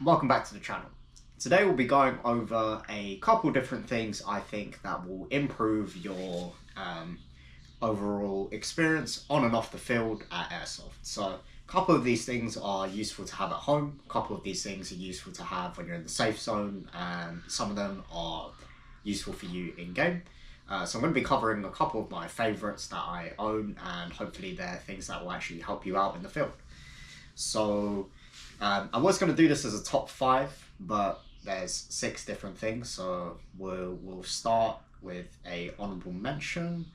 Welcome back to the channel. Today we'll be going over a couple different things I think that will improve your overall experience on and off the field at Airsoft. So a couple of these things are useful to have at home, a couple of these things are useful to have when you're in the safe zone, and some of them are useful for you in game. So I'm going to be covering a couple of my favorites that I own, and hopefully they're things that will actually help you out in the field. So I was going to do this as a top 5, but there's 6 different things, so we'll start with a honourable mention.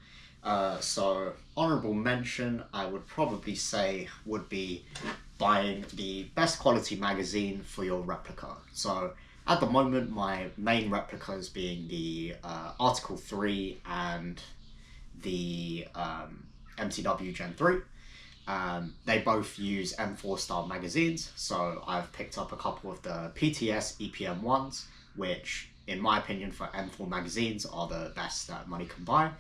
So honourable mention, I would probably say, would be buying the best quality magazine for your replica. So at the moment, my main replicas being the Article 3 and the MTW Gen 3. They both use M4 style magazines, so I've picked up a couple of the PTS EPM ones, which in my opinion for M4 magazines are the best that money can buy.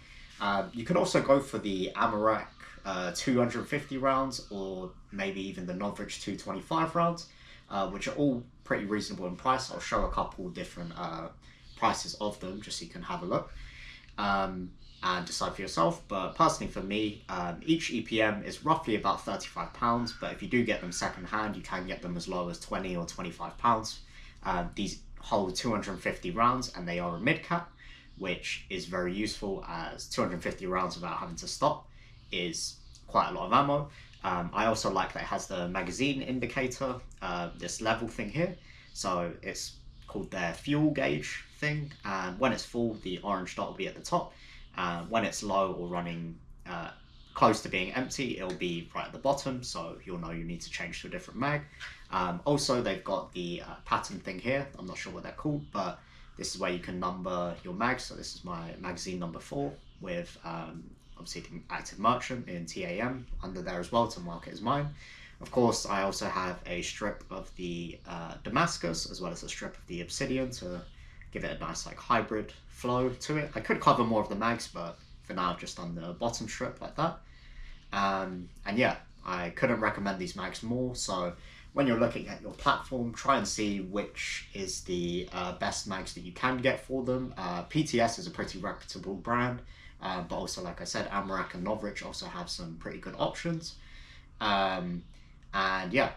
You could also go for the Amarok 250 rounds, or maybe even the Novrich 225 rounds, which are all pretty reasonable in price. I'll show a couple different prices of them just so you can have a look and decide for yourself. But personally for me, each EPM is roughly about £35, but if you do get them second hand, you can get them as low as £20 or £25. These hold 250 rounds and they are a mid cap, which is very useful, as 250 rounds without having to stop is quite a lot of ammo. I also like that it has the magazine indicator, this level thing here. So it's called their fuel gauge thing, and when it's full, the orange dot will be at the top. When it's low or running close to being empty, it'll be right at the bottom, so you'll know you need to change to a different mag. Also, they've got the pattern thing here. I'm not sure what they're called, but this is where you can number your mags. So this is my magazine number 4 with obviously the active merchant in TAM under there as well to mark it as mine. Of course, I also have a strip of the Damascus as well as a strip of the Obsidian to give it a nice like hybrid flow to it. I could cover more of the mags, but for now I've just done the bottom strip like that. And yeah, I couldn't recommend these mags more. So when you're looking at your platform, try and see which is the best mags that you can get for them. PTS is a pretty reputable brand, but also, like I said, Amarok and Novrich also have some pretty good options. And yeah,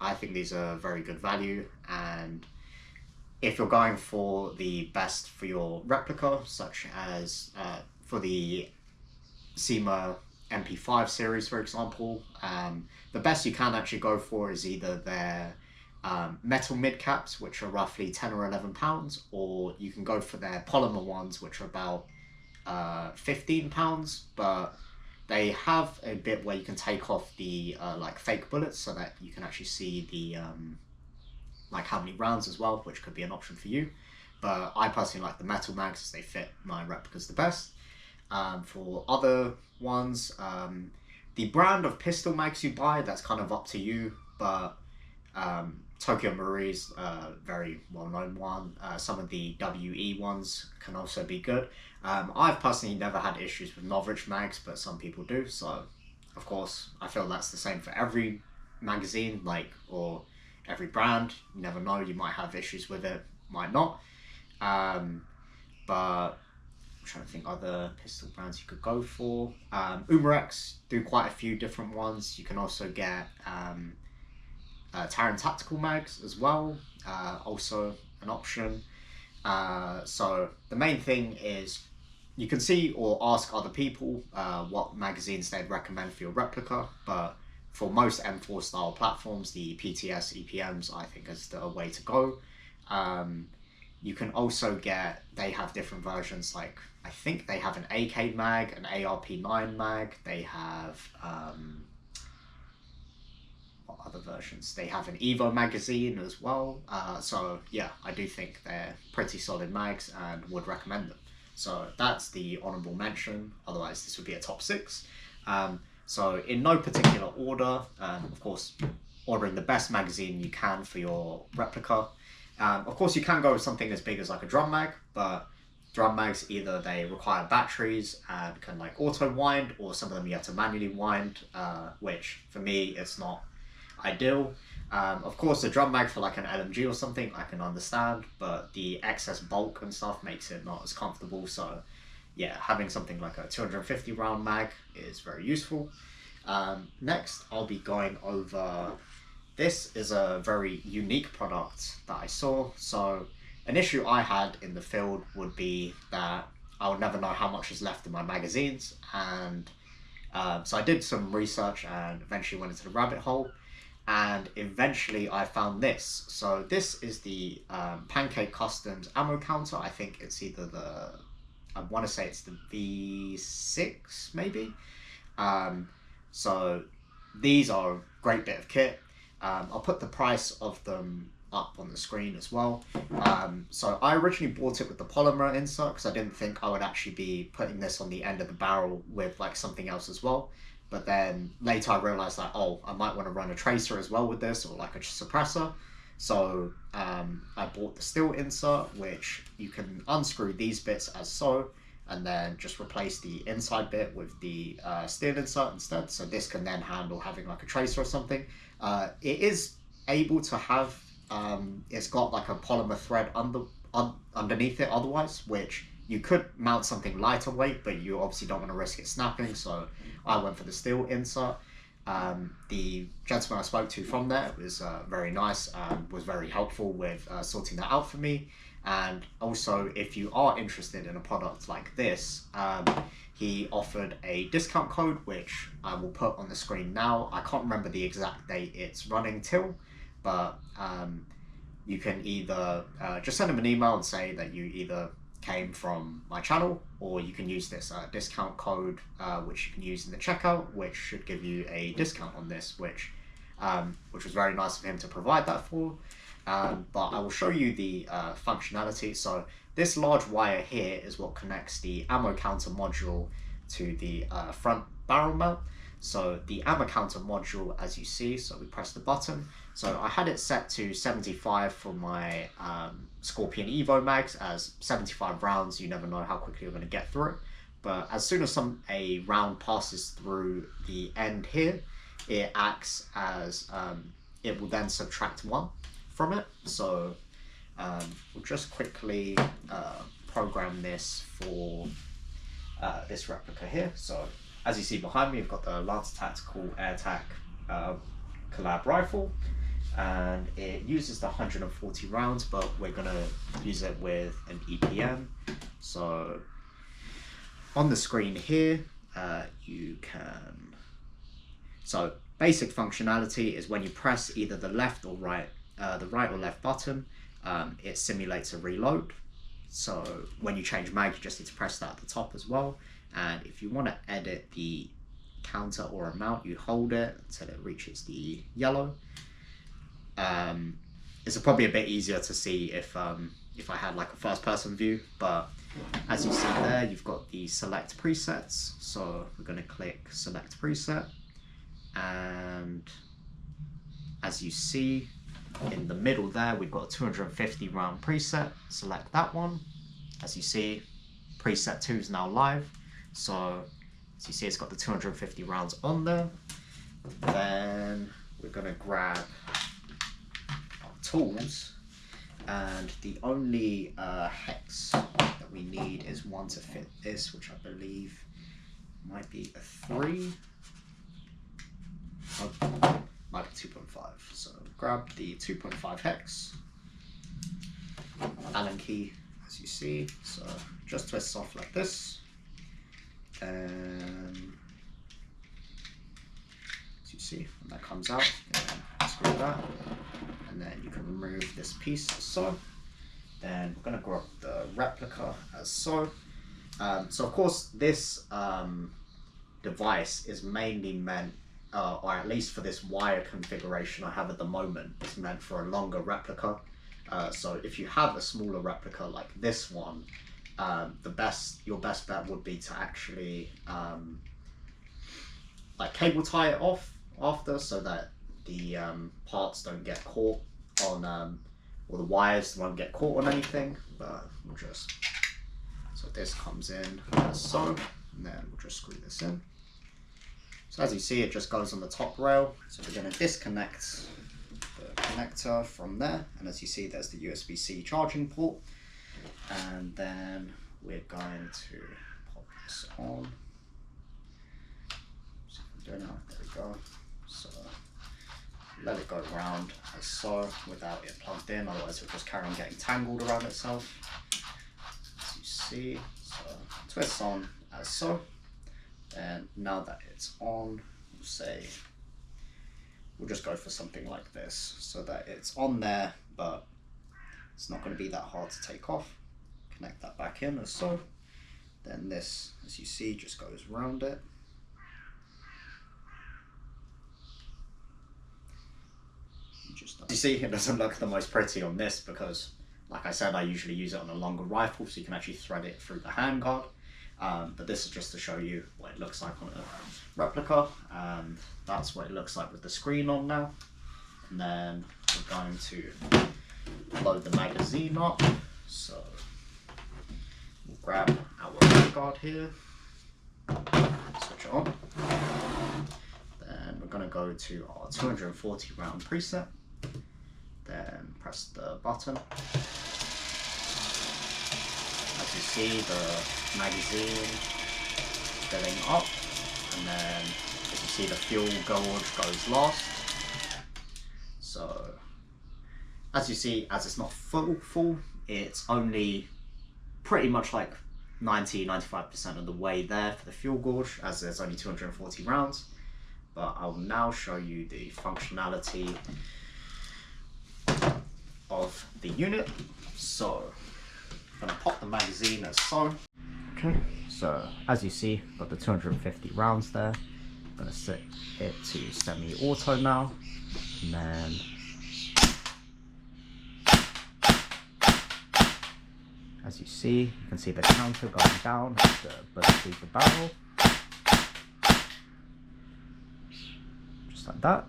I think these are very good value. And if you're going for the best for your replica, such as for the SEMA MP5 series, for example, the best you can actually go for is either their metal mid caps, which are roughly £10 or £11, or you can go for their polymer ones, which are about £15, but they have a bit where you can take off the like fake bullets so that you can actually see the like how many rounds as well, which could be an option for you. But I personally like the metal mags as they fit my replicas the best. For other ones, the brand of pistol mags you buy, that's kind of up to you, but Tokyo Marie's very well-known one. Some of the WE ones can also be good. I've personally never had issues with Novrich mags, but some people do, so of course I feel that's the same for every magazine, like, or every brand. You never know, you might have issues with it, might not. But I'm trying to think other pistol brands you could go for. Umarex do quite a few different ones. You can also get Taran tactical mags as well, also an option. So the main thing is you can see or ask other people what magazines they'd recommend for your replica, but for most M4 style platforms, the PTS EPMs I think is the way to go. You can also get, they have different versions, like I think they have an AK mag, an ARP9 mag, they have what other versions? They have an Evo magazine as well. So yeah, I do think they're pretty solid mags and would recommend them. So that's the honourable mention, otherwise this would be a top 6. So in no particular order, of course, ordering the best magazine you can for your replica. Of course, you can go with something as big as like a drum mag, but drum mags, either they require batteries and can like auto wind, or some of them you have to manually wind, which for me, it's not ideal. Of course, a drum mag for like an LMG or something I can understand, but the excess bulk and stuff makes it not as comfortable. So yeah, having something like a 250 round mag is very useful. Next, I'll be going over, this is a very unique product that I saw. So an issue I had in the field would be that I would never know how much is left in my magazines, and so I did some research and eventually went into the rabbit hole, and eventually I found this. So this is the Pancake Customs ammo counter. I think it's either the, I want to say it's the V6 maybe. So these are a great bit of kit. I'll put the price of them up on the screen as well. So I originally bought it with the polymer insert because I didn't think I would actually be putting this on the end of the barrel with like something else as well. But then later I realized that, oh, I might want to run a tracer as well with this, or like a suppressor. So I bought the steel insert, which you can unscrew these bits as so, and then just replace the inside bit with the steel insert instead. So this can then handle having like a tracer or something. It is able to have, it's got like a polymer thread underneath it otherwise, which you could mount something lighter weight, but you obviously don't want to risk it snapping. So I went for the steel insert. The gentleman I spoke to from there was very nice and was very helpful with sorting that out for me. And also, if you are interested in a product like this, he offered a discount code, which I will put on the screen now. I can't remember the exact date it's running till, but you can either just send him an email and say that you either came from my channel, or you can use this discount code, which you can use in the checkout, which should give you a discount on this, which was very nice of him to provide that for. But I will show you the functionality. So this large wire here is what connects the ammo counter module to the front barrel mount. So the ammo counter module, as you see, so we press the button. So I had it set to 75 for my Scorpion Evo mags, as 75 rounds, you never know how quickly you're going to get through it. But as soon as a round passes through the end here, it acts as, it will then subtract 1 from it. So we'll just quickly program this for this replica here. So as you see behind me, you've got the Lance Tactical AirTac collab rifle, and it uses the 140 rounds, but we're going to use it with an EPM. So on the screen here, you can, so basic functionality is when you press either the left or right, the right or left button, it simulates a reload. So when you change mag, you just need to press that at the top as well. And if you want to edit the counter or amount, you hold it until it reaches the yellow. It's probably a bit easier to see if I had like a first person view, but as you see there, you've got the select presets. So we're going to click select preset, and as you see in the middle there, we've got a 250 round preset. Select that one. As you see, preset 2 is now live. So as you see, it's got the 250 rounds on there. Then we're going to grab our tools, and the only hex that we need is one to fit this, which I believe might be a 3. Might be 2.5. So grab the 2.5 hex, Allen key, as you see. So just twist off like this, and as you see, when that comes out, screw that, and then you can remove this piece as so. Then we're going to grab the replica as so. So of course this device is mainly meant, or at least for this wire configuration I have at the moment, it's meant for a longer replica. So if you have a smaller replica like this one, your best bet would be to actually like cable tie it off after, so that the parts don't get caught on, or the wires won't get caught on anything. But we'll just, so this comes in as so, and then we'll just screw this in. So as you see, it just goes on the top rail. So we're going to disconnect the connector from there, and as you see there's the USB-C charging port, and then we're going to pop this on. See if I'm doing it. There we go. So let it go around as so without it plugged in, otherwise it'll just carry on getting tangled around itself. As you see, so twist on as so. And now that it's on, we'll just go for something like this so that it's on there, but it's not going to be that hard to take off. Connect that back in as so. Then this, as you see, just goes around it. You see, it doesn't look the most pretty on this because, like I said, I usually use it on a longer rifle, so you can actually thread it through the handguard. But this is just to show you what it looks like on a replica, and that's what it looks like with the screen on now. And then we're going to load the magazine up. So we'll grab our Vanguard here, switch it on. Then we're going to go to our 240 round preset. Then press the button. As you see, the magazine filling up, and then as you see the fuel gauge goes last. So as you see, as it's not full, it's only pretty much like 90-95% of the way there for the fuel gauge, as there's only 240 rounds. But I'll now show you the functionality of the unit. So I'm going to pop the magazine as so. Okay, so as you see, got the 250 rounds there. I'm going to set it to semi-auto now, and then as you see, you can see the counter going down as the bullet leaves the barrel, just like that.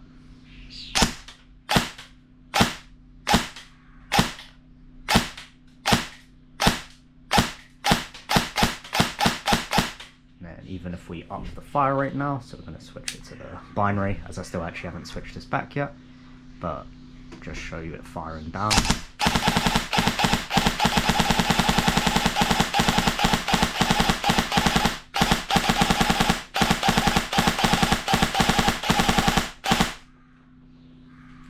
Even if we up the fire rate now, so we're going to switch it to the binary, as I still actually haven't switched this back yet, but just show you it firing down.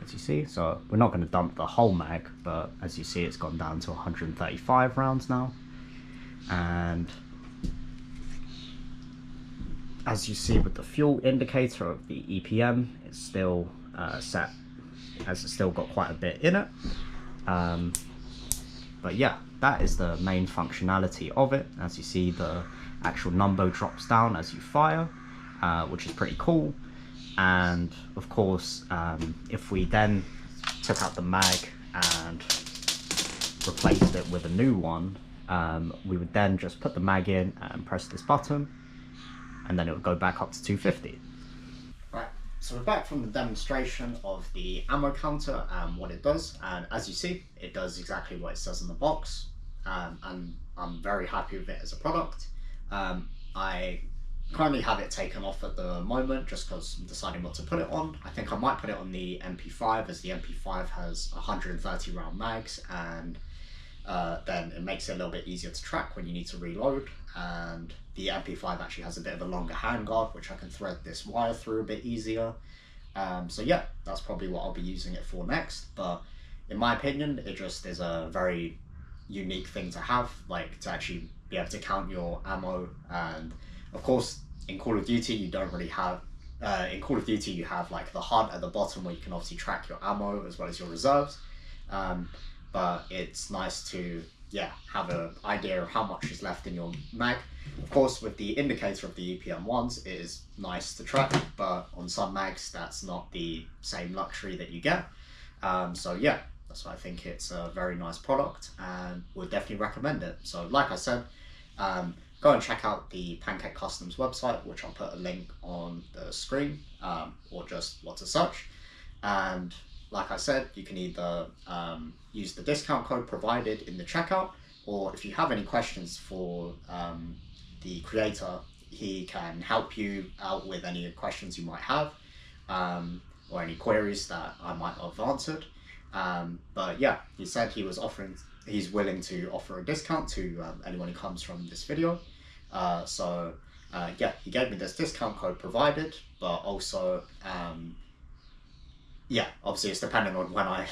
As you see, so we're not going to dump the whole mag, but as you see, it's gone down to 135 rounds now. And as you see with the fuel indicator of the EPM, it's still set, as it's still got quite a bit in it. But yeah, that is the main functionality of it. As you see, the actual number drops down as you fire, which is pretty cool. And of course, if we then took out the mag and replaced it with a new one, we would then just put the mag in and press this button, and then it would go back up to 250. Right, so we're back from the demonstration of the ammo counter and what it does, and as you see, it does exactly what it says in the box, and I'm very happy with it as a product. I currently have it taken off at the moment just because I'm deciding what to put it on. I think I might put it on the MP5, as the MP5 has 130 round mags, and then it makes it a little bit easier to track when you need to reload, and the MP5 actually has a bit of a longer handguard, which I can thread this wire through a bit easier. So yeah, that's probably what I'll be using it for next, but in my opinion, it just is a very unique thing to have, like to actually be able to count your ammo. And of course, in Call of Duty, you don't really have, in Call of Duty, you have like the HUD at the bottom where you can obviously track your ammo as well as your reserves. But it's nice to, yeah, have an idea of how much is left in your mag. Of course, with the indicator of the EPM ones, it is nice to track, but on some mags, that's not the same luxury that you get. So yeah, that's why I think it's a very nice product and would definitely recommend it. So like I said, go and check out the Pancake Customs website, which I'll put a link on the screen, or just what to search. And like I said, you can either use the discount code provided in the checkout, or if you have any questions for the creator, he can help you out with any questions you might have, or any queries that I might not have answered. But yeah, he said he's willing to offer a discount to anyone who comes from this video. Yeah, he gave me this discount code provided, but also yeah, obviously it's depending on when I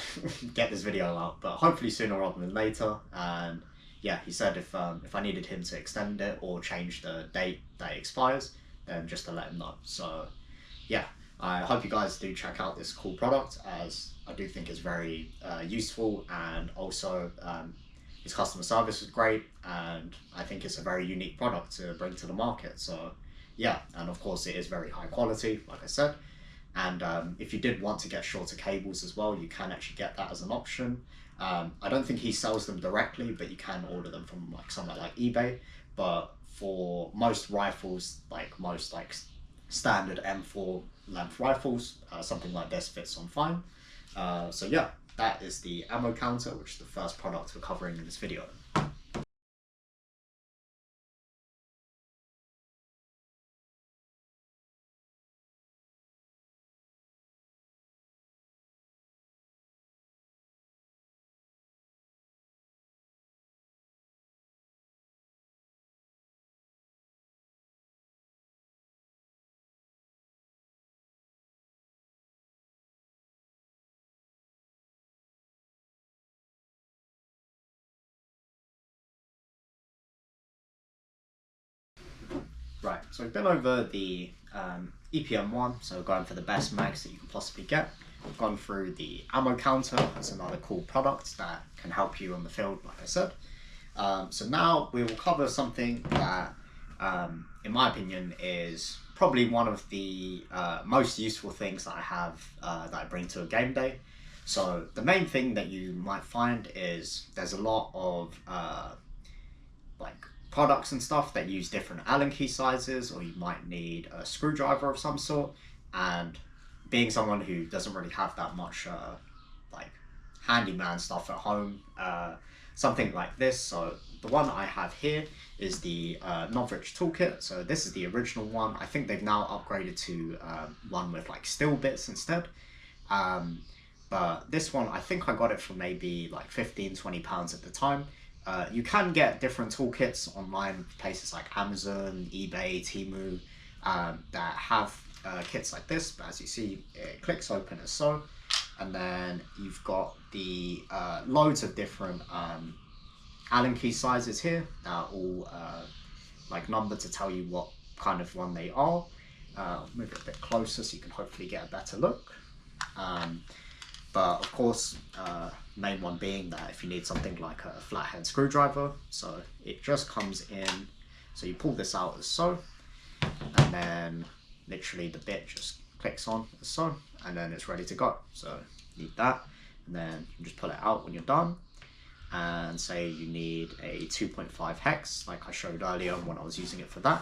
get this video out, but hopefully sooner rather than later. And yeah, he said if I needed him to extend it or change the date that it expires, then just to let him know. So yeah, I hope you guys do check out this cool product, as I do think it's very useful, and also his customer service is great, and I think it's a very unique product to bring to the market. So yeah, and of course it is very high quality, like I said. And if you did want to get shorter cables as well, you can actually get that as an option. I don't think he sells them directly, but you can order them from like somewhere like eBay. But for most rifles, like most like standard M4 length rifles, something like this fits on fine. So yeah, that is the ammo counter, which is the first product we're covering in this video. Right, so we've been over the EPM1, so going for the best mags that you can possibly get. We've gone through the ammo counter. It's another cool product that can help you on the field, like I said. So now we will cover something that, in my opinion, is probably one of the most useful things that I have that I bring to a game day. So the main thing that you might find is there's a lot of like products and stuff that use different Allen key sizes, or you might need a screwdriver of some sort. And being someone who doesn't really have that much like handyman stuff at home, something like this. So the one I have here is the Novrich toolkit. So this is the original one. I think they've now upgraded to one with like steel bits instead. But this one, I think I got it for maybe like 15-20 pounds at the time. You can get different toolkits online, places like Amazon, eBay, Temu, that have kits like this, but as you see, it clicks open as so. And then you've got the loads of different Allen key sizes here that are all like numbered to tell you what kind of one they are. Move it a bit closer so you can hopefully get a better look. But of course, main one being that if you need something like a flathead screwdriver, so it just comes in, so you pull this out as so, and then literally the bit just clicks on as so, and then it's ready to go. So you need that, and then you just pull it out when you're done. And say you need a 2.5 hex, like I showed earlier when I was using it for that,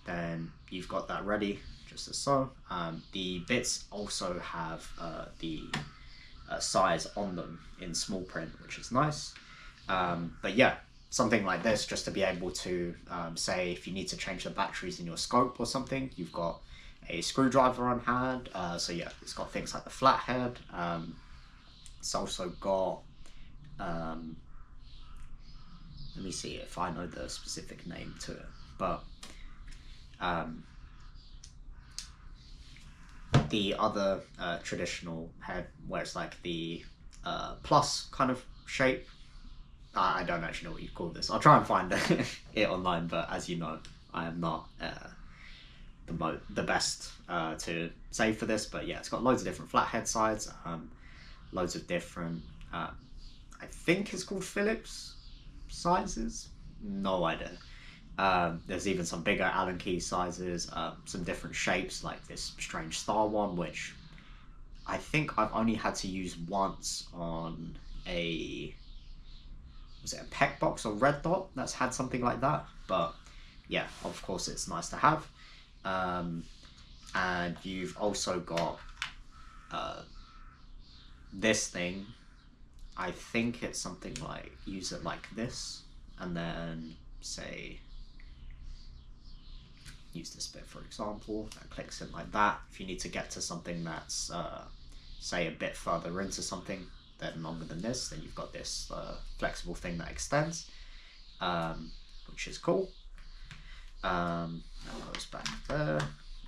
then you've got that ready just as so. The bits also have the size on them in small print, which is nice. But yeah, something like this, just to be able to say if you need to change the batteries in your scope or something, you've got a screwdriver on hand. So yeah, it's got things like the flathead. It's also got let me see if I know the specific name to it, but the other traditional head, where it's like the plus kind of shape. I don't actually know what you call this. I'll try and find it online, but as you know, I am not the best to say for this. But yeah, it's got loads of different flathead sides, loads of different, I think it's called Phillips sizes, no idea. There's even some bigger Allen key sizes, some different shapes, like this strange star one, which I think I've only had to use once on was it a Peck box or Red Dot that's had something like that. But yeah, of course it's nice to have. And you've also got this thing. I think it's something like, use it like this, and then say, use this bit for example, that clicks in like that. If you need to get to something that's, say, a bit further into something, they're longer than this. Then you've got this flexible thing that extends, which is cool. That goes back there,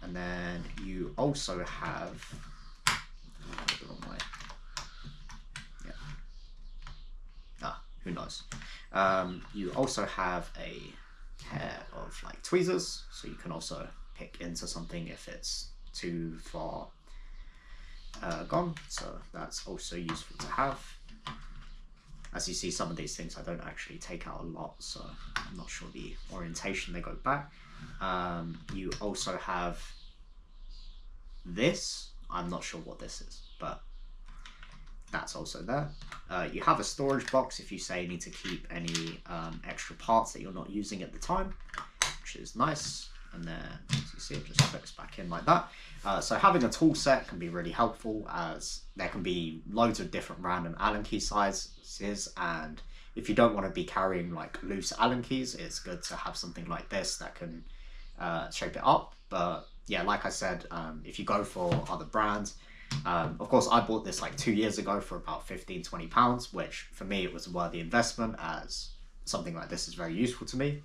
and then you also have the wrong way. Yeah. Who knows? You also have a pair of like tweezers, so you can also pick into something if it's too far gone. So that's also useful to have. As you see, some of these things I don't actually take out a lot, so I'm not sure the orientation they go back. You also have this. I'm not sure what this is, but that's also there. You have a storage box if you say you need to keep any extra parts that you're not using at the time, which is nice. And then, as you see, it just clicks back in like that. So having a tool set can be really helpful, as there can be loads of different random Allen key sizes, and if you don't want to be carrying like loose Allen keys, it's good to have something like this that can shape it up. But yeah, like I said, if you go for other brands, of course I bought this like 2 years ago for about £15–20, which for me it was a worthy investment, as something like this is very useful to me.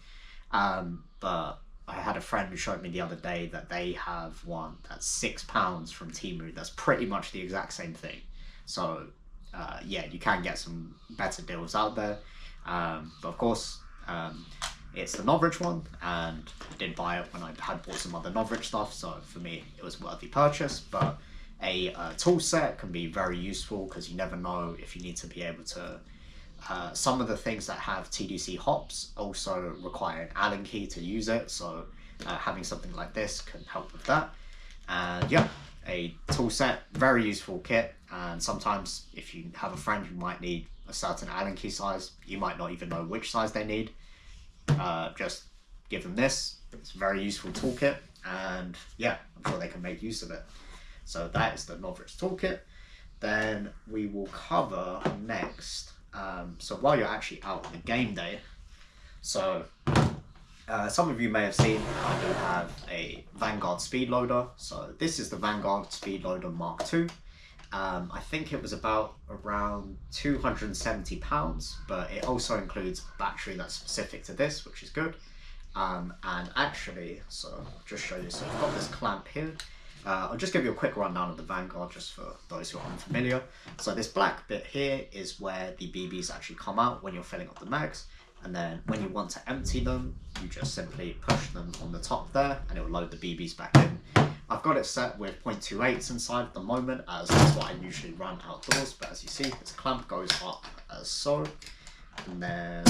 But I had a friend who showed me the other day that they have one that's £6 from Temu that's pretty much the exact same thing. So yeah, you can get some better deals out there. But of course, it's the Novrich one, and I did buy it when I had bought some other Novrich stuff, so for me it was a worthy purchase. But a tool set can be very useful, because you never know if you need to be able to some of the things that have TDC hops also require an Allen key to use it, so having something like this can help with that. And yeah, a tool set, very useful kit. And sometimes if you have a friend who might need a certain Allen key size, you might not even know which size they need, just give them this. It's a very useful toolkit, and yeah, I'm sure they can make use of it. So that is the Novrich toolkit. Then we will cover next, so while you're actually out on the game day, so some of you may have seen I do have a Vanguard speedloader. So this is the Vanguard speedloader Mark II. I think it was about around £270, but it also includes a battery that's specific to this, which is good. And actually, so I'll just show you, so I've got this clamp here. I'll just give you a quick rundown of the Vanguard just for those who are unfamiliar. So this black bit here is where the BBs actually come out when you're filling up the mags, and then when you want to empty them, you just simply push them on the top there and it will load the BBs back in. I've got it set with 0.28s inside at the moment, as that's what I usually run outdoors, but as you see, this clamp goes up as so, and then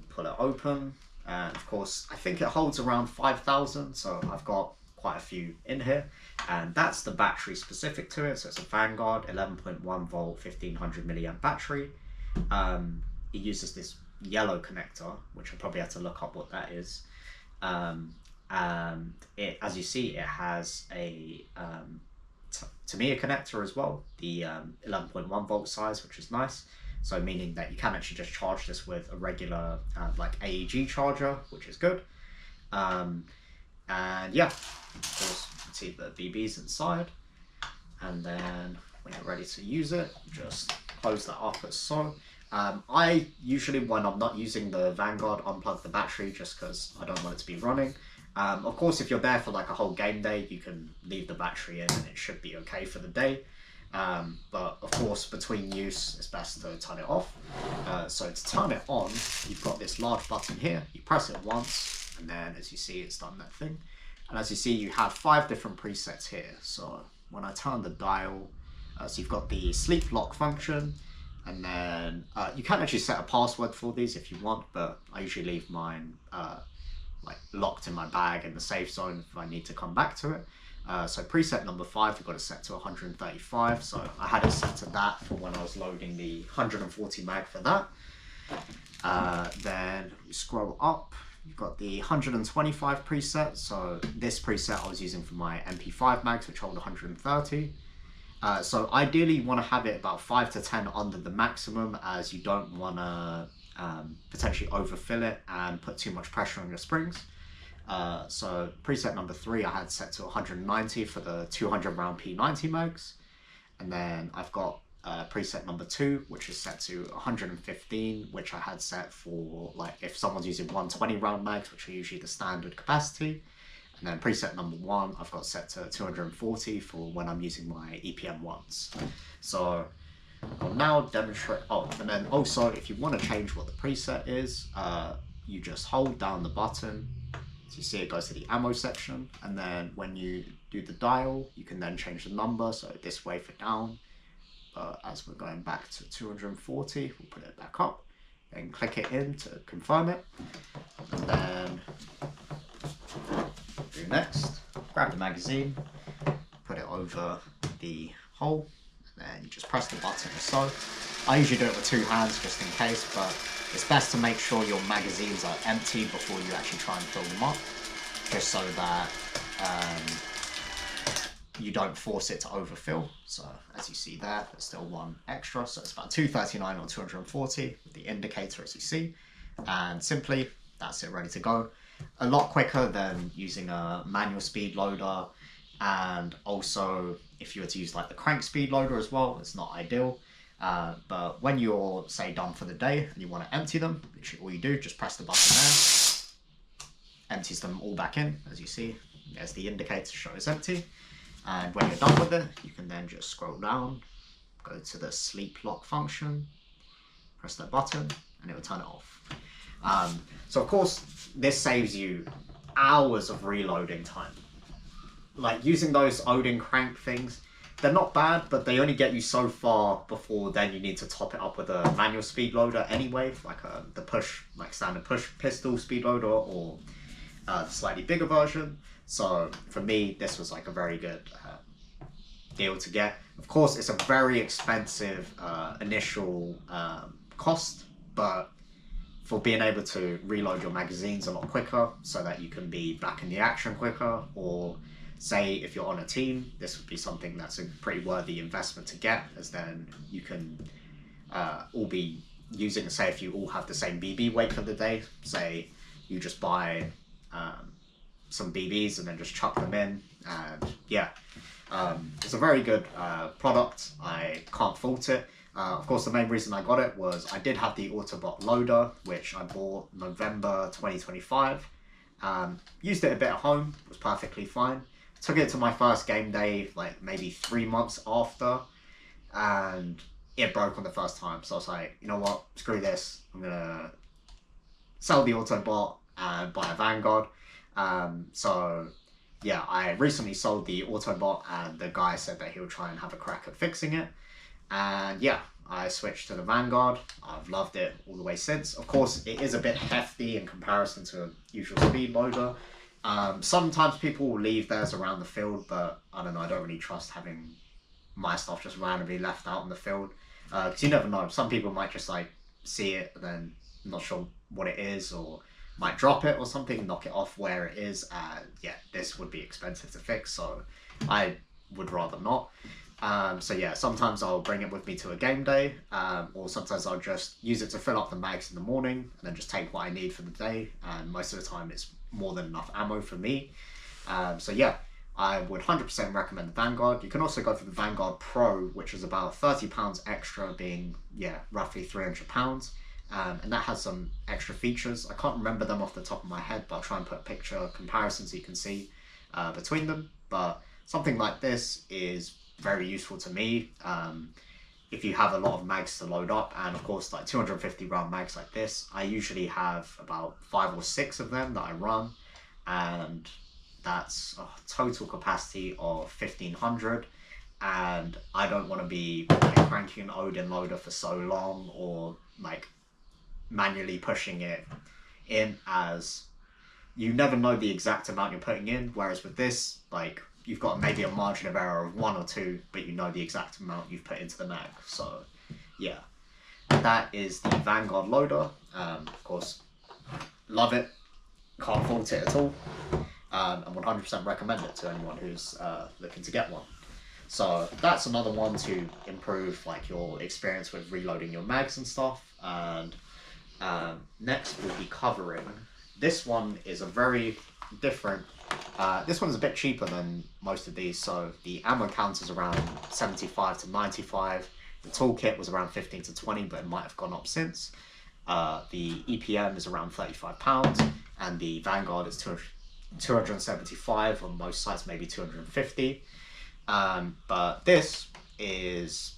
pull it open, and of course I think it holds around 5,000, so I've got quite a few in here, and that's the battery specific to it. So it's a Vanguard 11.1 volt 1500 milliamp battery. It uses this yellow connector, which I probably have to look up what that is, and it, as you see, it has a Tamiya connector as well, the 11.1 volt size, which is nice. So meaning that you can actually just charge this with a regular like AEG charger, which is good. And yeah, of course, you can see the BBs inside, and then when you're ready to use it, just close that up as so. I usually, when I'm not using the Vanguard, unplug the battery just because I don't want it to be running. Of course, if you're there for like a whole game day, you can leave the battery in and it should be okay for the day. But of course, between use, it's best to turn it off. So to turn it on, you've got this large button here. You press it once, and then as you see, it's done that thing. And as you see, you have 5 different presets here. So when I turn the dial, so you've got the sleep lock function, and then you can actually set a password for these if you want, but I usually leave mine like locked in my bag in the safe zone if I need to come back to it. So preset number 5, we've got it set to 135. So I had it set to that for when I was loading the 140 mag for that. Then you scroll up, you've got the 125 preset. So this preset I was using for my MP5 mags, which hold 130. So ideally you want to have it about 5 to 10 under the maximum, as you don't want to potentially overfill it and put too much pressure on your springs. So preset number 3 I had set to 190 for the 200 round P90 mags, and then I've got preset number 2, which is set to 115, which I had set for like if someone's using 120 round mags, which are usually the standard capacity. And then preset number 1 I've got set to 240 for when I'm using my EPM ones. So I'll now demonstrate. Oh, and then also if you want to change what the preset is, you just hold down the button. So you see it goes to the ammo section, and then when you do the dial, you can then change the number. So this way for down. As we're going back to 240, we'll put it back up, then click it in to confirm it, and then do next, grab the magazine, put it over the hole, and then you just press the button as so. I usually do it with 2 hands just in case, but it's best to make sure your magazines are empty before you actually try and fill them up, just so that you don't force it to overfill. So as you see there, there's still 1 extra, so it's about 239 or 240 with the indicator as you see, and simply that's it, ready to go. A lot quicker than using a manual speed loader, and also if you were to use like the crank speed loader as well, it's not ideal. But when you're say done for the day and you want to empty them, literally all you do, just press the button there, empties them all back in. As you see, there's the indicator shows empty. And when you're done with it, you can then just scroll down, go to the sleep lock function, press that button, and it will turn it off. So of course, this saves you hours of reloading time. Like using those Odin crank things, they're not bad, but they only get you so far before then you need to top it up with a manual speed loader anyway, like the push, like standard push pistol speed loader, or the slightly bigger version. So for me, this was like a very good deal to get. Of course, it's a very expensive initial cost, but for being able to reload your magazines a lot quicker so that you can be back in the action quicker, or say if you're on a team, this would be something that's a pretty worthy investment to get, as then you can all be using, say if you all have the same BB weight for the day, say you just buy some BBs and then just chuck them in, and yeah, it's a very good product. I can't fault it. Of course, the main reason I got it was I did have the Autobot loader, which I bought November 2025. Used it a bit at home, was perfectly fine. Took it to my first game day, like maybe 3 months after, and it broke on the first time. So I was like, you know what, screw this. I'm gonna sell the Autobot and buy a Vanguard. So yeah, I recently sold the Autobot, and the guy said that he'll try and have a crack at fixing it. And yeah, I switched to the Vanguard. I've loved it all the way since. Of course, it is a bit hefty in comparison to a usual speed loader. Sometimes people will leave theirs around the field, but I don't know, I don't really trust having my stuff just randomly left out in the field. Because you never know, some people might just like see it and then not sure what it is, or might drop it or something, knock it off where it is, and yeah, this would be expensive to fix, so I would rather not. So yeah, sometimes I'll bring it with me to a game day, or sometimes I'll just use it to fill up the mags in the morning and then just take what I need for the day, and most of the time it's more than enough ammo for me. So yeah, I would 100% recommend the Vanguard. You can also go for the Vanguard Pro, which is about £30 extra, being yeah, roughly £300. And that has some extra features. I can't remember them off the top of my head, but I'll try and put a picture comparison so you can see between them. But something like this is very useful to me if you have a lot of mags to load up, and of course like 250 round mags like this, I usually have about 5 or 6 of them that I run, and that's a total capacity of 1500, and I don't want to be like, cranking an Odin loader for so long, or like manually pushing it in, as you never know the exact amount you're putting in, whereas with this, like, you've got maybe a margin of error of 1 or 2, but you know the exact amount you've put into the mag. So yeah, that is the Vanguard loader. Of course, love it, can't fault it at all, and 100% recommend it to anyone who's looking to get one. So that's another one to improve like your experience with reloading your mags and stuff. And next we'll be covering, this one is a very different, this one's a bit cheaper than most of these, so the ammo count is around 75 to 95. The toolkit was around 15 to 20, but it might have gone up since. The EPM is around £35, and the Vanguard is 275, on most sites maybe 250. But this is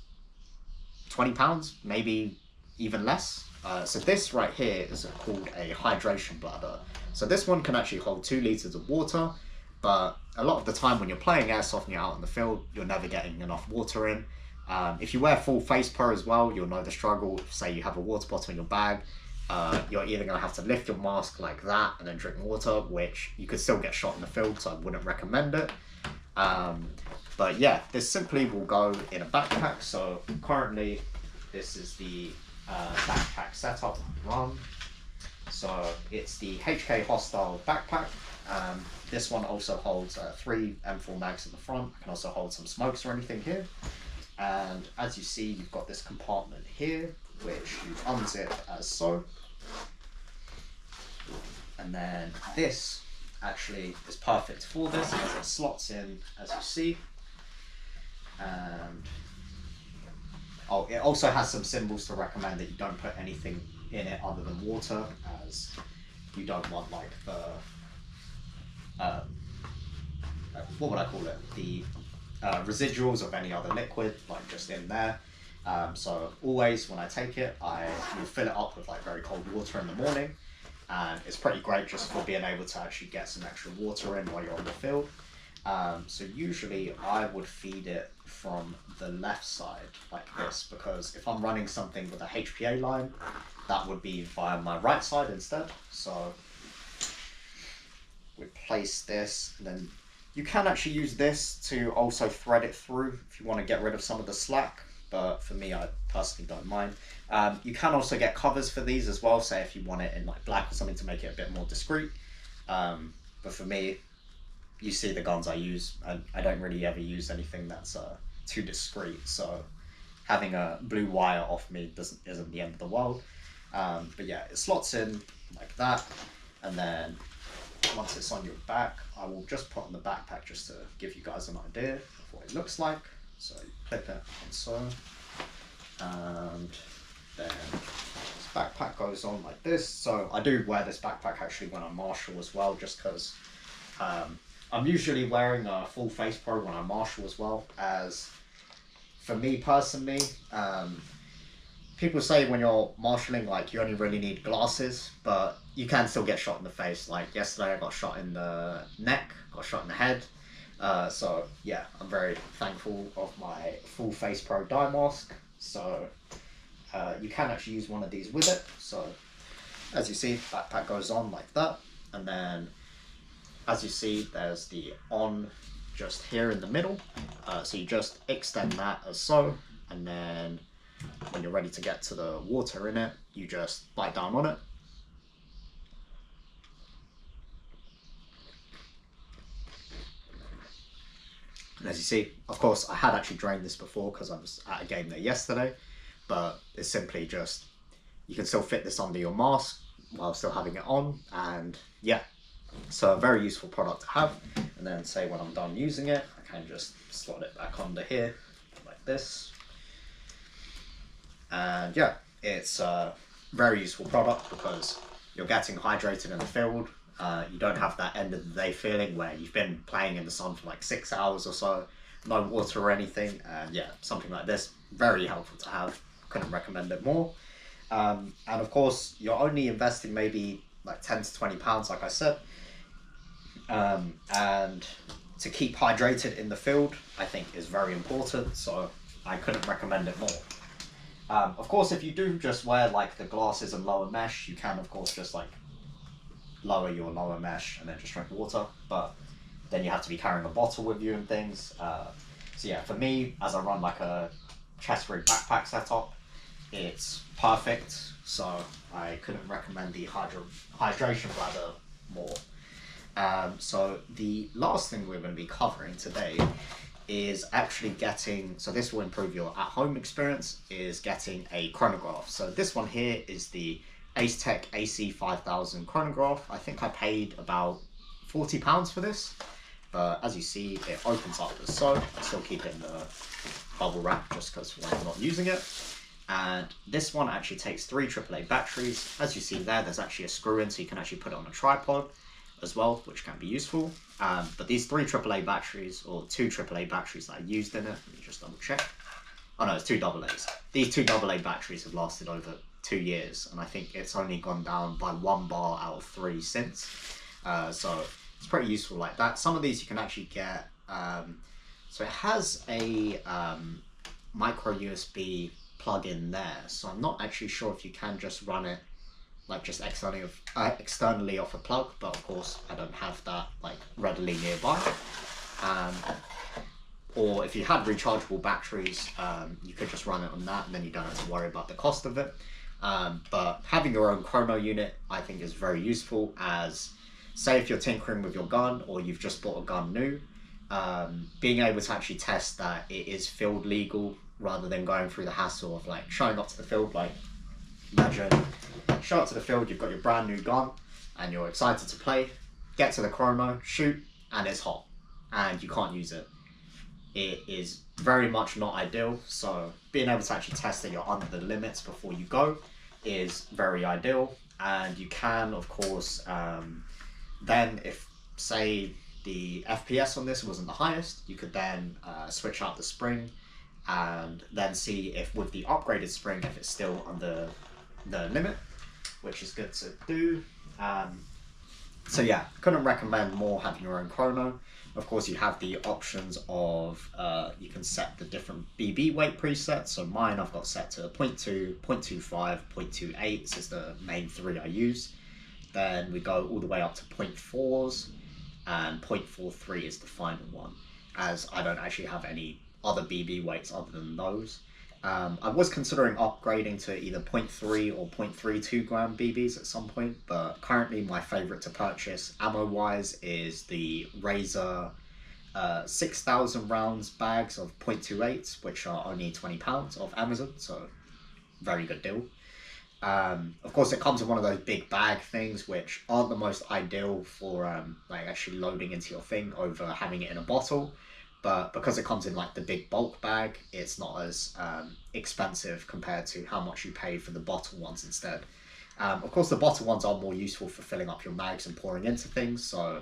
£20, maybe even less. So this right here is called a hydration bladder. So this one can actually hold 2 litres of water, but a lot of the time when you're playing airsoft and you're out in the field, you're never getting enough water in. If you wear full face pro as well, you'll know the struggle. Say you have a water bottle in your bag, you're either going to have to lift your mask like that and then drink water, which you could still get shot in the field, so I wouldn't recommend it. But yeah, this simply will go in a backpack. So currently this is the backpack setup run. So it's the HK Hostile backpack. This one also holds 3 M4 mags in the front. I can also hold some smokes or anything here. And as you see, you've got this compartment here, which you unzip as so. And then this actually is perfect for this, as it slots in, as you see. And oh, it also has some symbols to recommend that you don't put anything in it other than water, as you don't want like the what would I call it, the residuals of any other liquid like just in there. So always when I take it, I will fill it up with like very cold water in the morning, and it's pretty great just for being able to actually get some extra water in while you're on the field. So usually I would feed it from the left side like this, because if I'm running something with a HPA line, that would be via my right side instead. So we place this, and then you can actually use this to also thread it through if you want to get rid of some of the slack, but for me, I personally don't mind. You can also get covers for these as well, say if you want it in like black or something to make it a bit more discreet. But for me, you see the guns I use, I don't really ever use anything that's too discreet, so having a blue wire off me isn't the end of the world. But yeah, it slots in like that, and then once it's on your back, I will just put on the backpack just to give you guys an idea of what it looks like. So you clip it on so, and then this backpack goes on like this. So I do wear this backpack actually when I'm martial as well, just because I'm usually wearing a full face pro when I'm martial as well, as for me personally, people say when you're marshalling, like, you only really need glasses, but you can still get shot in the face. Like yesterday I got shot in the neck, got shot in the head. So yeah, I'm very thankful of my full face pro dye mask. So you can actually use one of these with it. So as you see, backpack goes on like that, and then as you see, there's the on just here in the middle. So you just extend that as so, and then when you're ready to get to the water in it, you just bite down on it. And as you see, of course, I had actually drained this before because I was at a game there yesterday, but it's simply just, you can still fit this under your mask while still having it on, and yeah, so a very useful product to have. And then say when I'm done using it, I can just slot it back under here like this. And yeah, it's a very useful product because you're getting hydrated in the field. You don't have that end of the day feeling where you've been playing in the sun for like 6 hours or so, no water or anything. And yeah, something like this, very helpful to have. Couldn't recommend it more. And of course, you're only investing maybe like 10 to 20 pounds, like I said. And to keep hydrated in the field, I think is very important. So I couldn't recommend it more. Of course, if you do just wear like the glasses and lower mesh, you can of course just like lower your lower mesh and then just drink water, but then you have to be carrying a bottle with you and things. So yeah, for me, as I run like a chest rig backpack setup, it's perfect. So I couldn't recommend the hydration bladder more. So the last thing we're going to be covering today is actually getting, so this will improve your at-home experience, is getting a chronograph. So this one here is the Ace Tech AC 5000 chronograph. I think I paid about £40 for this. but as you see, it opens up as so. I still keep it in the bubble wrap just because I'm not using it. And this one actually takes 3 AAA batteries. As you see there, there's actually a screw in, so you can actually put it on a tripod as well, which can be useful. But these 3 AAA batteries, or 2 AAA batteries that I used in it, let me just double check. Oh no, it's 2 AA's. These 2 AA batteries have lasted over 2 years, and I think it's only gone down by 1 bar out of 3 since. So it's pretty useful like that. Some of these you can actually get, so it has a micro USB plug in there, so I'm not actually sure if you can just run it like just externally off a plug, but of course I don't have that like readily nearby. Or if you had rechargeable batteries, you could just run it on that, and then you don't have to worry about the cost of it. But having your own chrono unit I think is very useful, as say if you're tinkering with your gun or you've just bought a gun new, being able to actually test that it is field legal rather than going through the hassle of like showing up to the field. Like imagine show up to the field, you've got your brand new gun and you're excited to play, get to the chrono, shoot, and it's hot and you can't use it. It is very much not ideal, so being able to actually test that you're under the limits before you go is very ideal. And you can of course then, if say the FPS on this wasn't the highest, you could then switch out the spring and then see if with the upgraded spring if it's still under the limit, which is good to do. So yeah, couldn't recommend more having your own chrono. Of course you have the options of you can set the different BB weight presets. So mine I've got set to 0.2, 0.25, 0.28, this is the main 3 I use. Then we go all the way up to 0.4s, and 0.43 is the final one, as I don't actually have any other BB weights other than those. I was considering upgrading to either 0.3 or 0.32 gram BBs at some point, but currently my favourite to purchase ammo wise is the Razor 6,000 rounds bags of 0.28, which are only £20 off Amazon, so very good deal. Of course it comes in one of those big bag things which aren't the most ideal for like actually loading into your thing over having it in a bottle, but because it comes in like the big bulk bag, it's not as expensive compared to how much you pay for the bottle ones instead. Of course the bottle ones are more useful for filling up your mags and pouring into things, so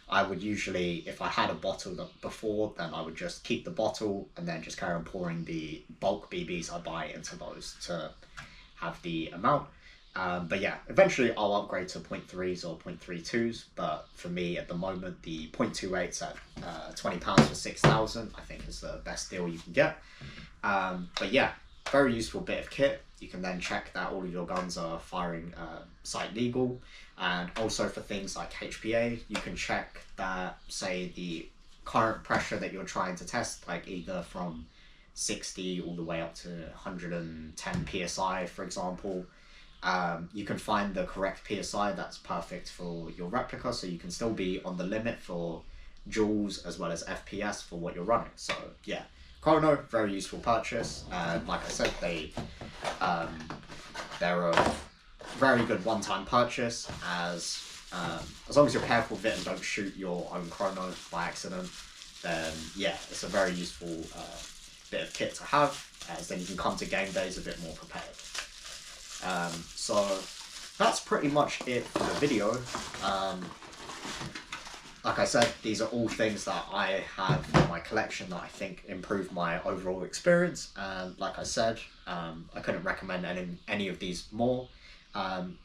I would usually, if I had a bottle before, then I would just keep the bottle and then just carry on pouring the bulk BBs I buy into those to have the amount. But yeah, eventually I'll upgrade to 0.3s or 0.32s, but for me at the moment the 0.28s at £20 for 6,000 I think is the best deal you can get. But yeah, very useful bit of kit. You can then check that all of your guns are firing site legal, and also for things like HPA you can check that, say, the current pressure that you're trying to test, like either from 60 all the way up to 110 psi for example. You can find the correct PSI that's perfect for your replica, so you can still be on the limit for joules as well as FPS for what you're running. So yeah, chrono, very useful purchase, and like I said, they're a very good one-time purchase, as long as you're careful with it and don't shoot your own chrono by accident, then yeah, it's a very useful bit of kit to have, as then you can come to game days a bit more prepared. So that's pretty much it for the video. Like I said, these are all things that I have in my collection that I think improve my overall experience, and like I said, I couldn't recommend any of these more.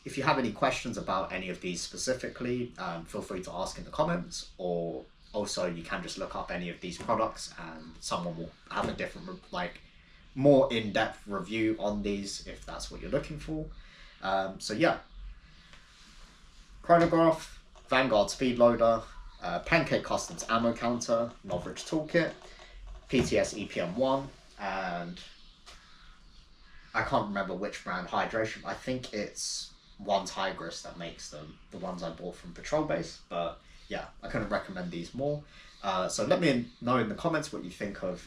If you have any questions about any of these specifically, feel free to ask in the comments, or also you can just look up any of these products and someone will have a different, like, more in-depth review on these if that's what you're looking for. So yeah, Chronograph, Vanguard speedloader, Pancake Customs ammo counter, Novrich toolkit, PTS EPM1, and I can't remember which brand hydration. I think it's One Tigress that makes them, the ones I bought from Patrol Base. But yeah, I couldn't recommend these more. So let me know in the comments what you think of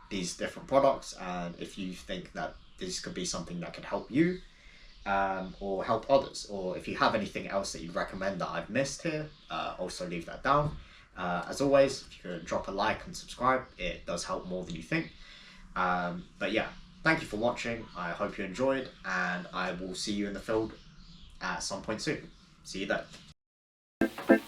these different products, and if you think that this could be something that could help you or help others, or if you have anything else that you'd recommend that I've missed here, also leave that down. As always, if you could drop a like and subscribe, it does help more than you think. But yeah, thank you for watching. I hope you enjoyed, and I will see you in the field at some point soon. See you then.